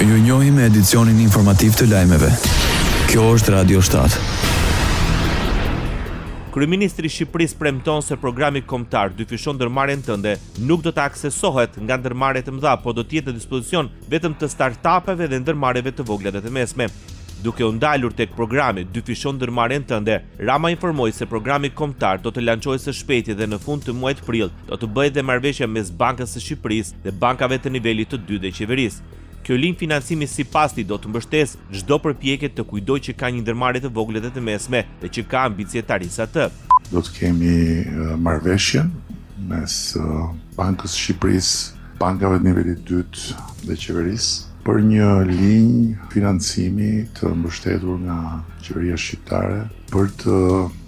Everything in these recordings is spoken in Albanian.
Ju njohim me edicionin informativ të lajmeve. Kjo është Radio 7. Kryeministri i Shqipërisë premton se programi kombëtar dyfishon ndërmarrjen tënde nuk do të aksesohet nga ndërmarrje të mëdha, por do të jetë në dispozicion vetëm të startupeve dhe ndërmarrjeve të vogla dhe të mesme. Duke u ndalur tek programi dyfishon ndërmarrjen tënde, Rama informoi se programi kombëtar do të lançohej së shpejti dhe në fund të muajit prill do të bëhet dhe marrëveshja mes Bankës së Shqipërisë dhe bankave të nivelit të dytë të qeverisë. Kjo linjë financimi sipas tij do të mbështesë çdo përpjekje të kujdoj që ka një ndërmarrje të vogël dhe të mesme dhe që ka ambicie të arrisë atë. Do të kemi marrëveshjen mes Bankës së Shqipërisë, bankave të nivelit të dytë dhe qeverisë për një linjë financimi të mbështetur nga qeveria shqiptare për të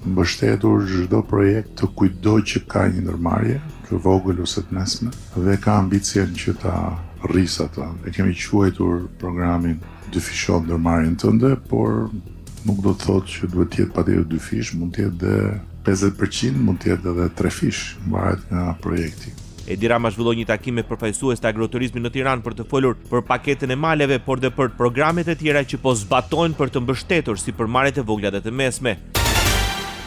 mbështetur çdo projekt të kujdoj që ka një ndërmarrje të vogël ose të mesme dhe ka ambicien që ta rrisë ata. E kemi quajtur programin dyfishon ndërmarrjen tënde, por nuk do të thotë që duhet të jetë patjetër dy fish, mund të jetë dhe 50%, mund të jetë edhe 3 fish, varet nga projekti. Edi Rama zhvilloi një takim me përfaqësues të agroturizmit në Tiranë për të folur për paketën e maleve, por dhe për programet e tjera që po zbatojnë për të mbështetur si përmarrjet e vogla dhe të mesme.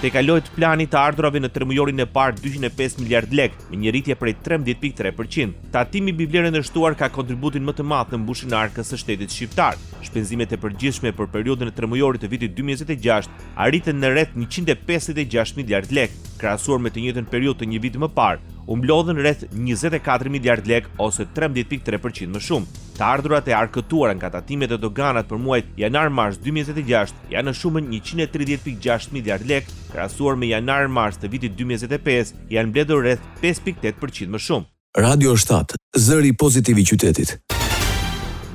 Te kalohet plani të ardhurave në tremujorin e parë 205 miliard lekë, me një rritje prej 13.3%. Tatimi mbi vlerën e shtuar ka kontributin më të madh në mbushjen e arkës së shtetit shqiptar. Shpenzimet e përgjithshme për periudhën e tremujorit të vitit 2026 arritën në rreth 156 miliard lekë, krahasuar me të njëjtën periudhë të një viti më parë. U mblodhen rreth 24 miliard lekë ose 13.3% më shumë. Të ardhurat e arkëtuara nga tatimet e doganat për muajt janar-mars 2026 janë në shumën 130.6 miliard lekë, krahasuar me janar-mars të vitit 2025 janë mbledhur rreth 5.8% më shumë. Radio 7, zëri pozitiv i qytetit.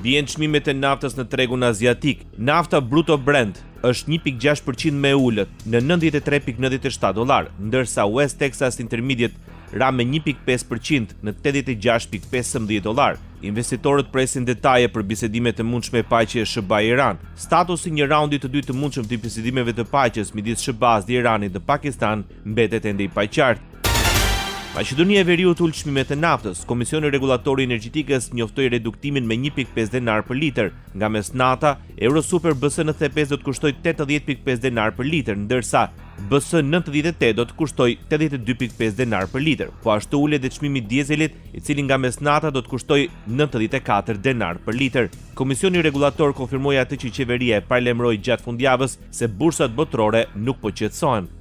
Bien çmimet e naftës në tregun aziatik. Nafta bruto Brent është 1.6% me ulët në $93.97, ndërsa West Texas Intermediate ra me 1.5% në $86.15. Investitorët presin detaje për bisedimet të mundshme e paqes SBA-Iran. Statusi një raundi të dytë të mundshëm të bisedimeve të paqes midis SBA-s dhe Iranit dhe Pakistan mbetet ende i paqartë. Maqedonia e Veriut ul çmimet e naftës. Komisioni Regulatori i Energjetikës njoftoi reduktimin me 1.5 denar për litër. Nga mesnata, Eurosuper BS 95 do të kushtoj 80.5 denar për litër, ndërsa BS 98 do të kushtoj 82.5 denar për litër. Po ashtu ulet dhe çmimi i dieselit, i cili nga mesnata do të kushtoj 94 denar për litër. Komisioni Regulator konfirmoi atë që qeveria e paralajmëroi gjatë fundjavës se bursat botërore nuk po qetësohen.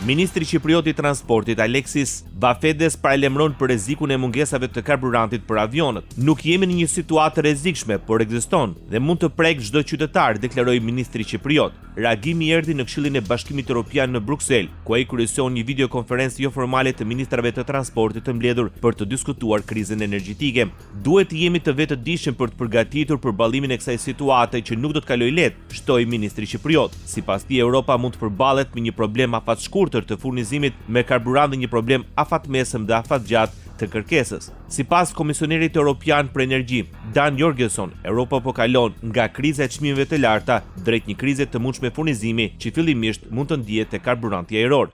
Ministri Shqipriot i Transportit Aleksis Vafedes paralajmëron për rrezikun e mungesave të karburantit për avionët. Nuk jemi në një situatë të rrezikshme, por ekziston dhe mund të prek çdo qytetar, deklaroi ministri Shqipriot. Reagimi erdhi në Këshillin e Bashkimit Evropian në Bruksel, ku ai kryeson një videokonferencë jo formale të ministrave të transportit të mbledhur për të diskutuar krizën energjetike. Duhet të jemi të vetëdijshëm për të përgatitur për ballimin e kësaj situate që nuk do të kalojë lehtë, shtoi ministri Shqipriot. Sipas tij, Europa mund të përballet me një problem afatshkurtër të furnizimit me karburant dhe një problem afatmesëm dhe afatgjatë të kërkesës. Sipas Komisionerit Evropian për Energji, Dan Jorgenson, Europa po kalon nga kriza e çmimeve të larta drejt një krize të mundshme furnizimi që fillimisht mund të ndihet te karburanti ajror.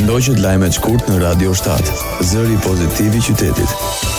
Ndoqët lajmet shkurt në Radio 7, zëri pozitiv i qytetit.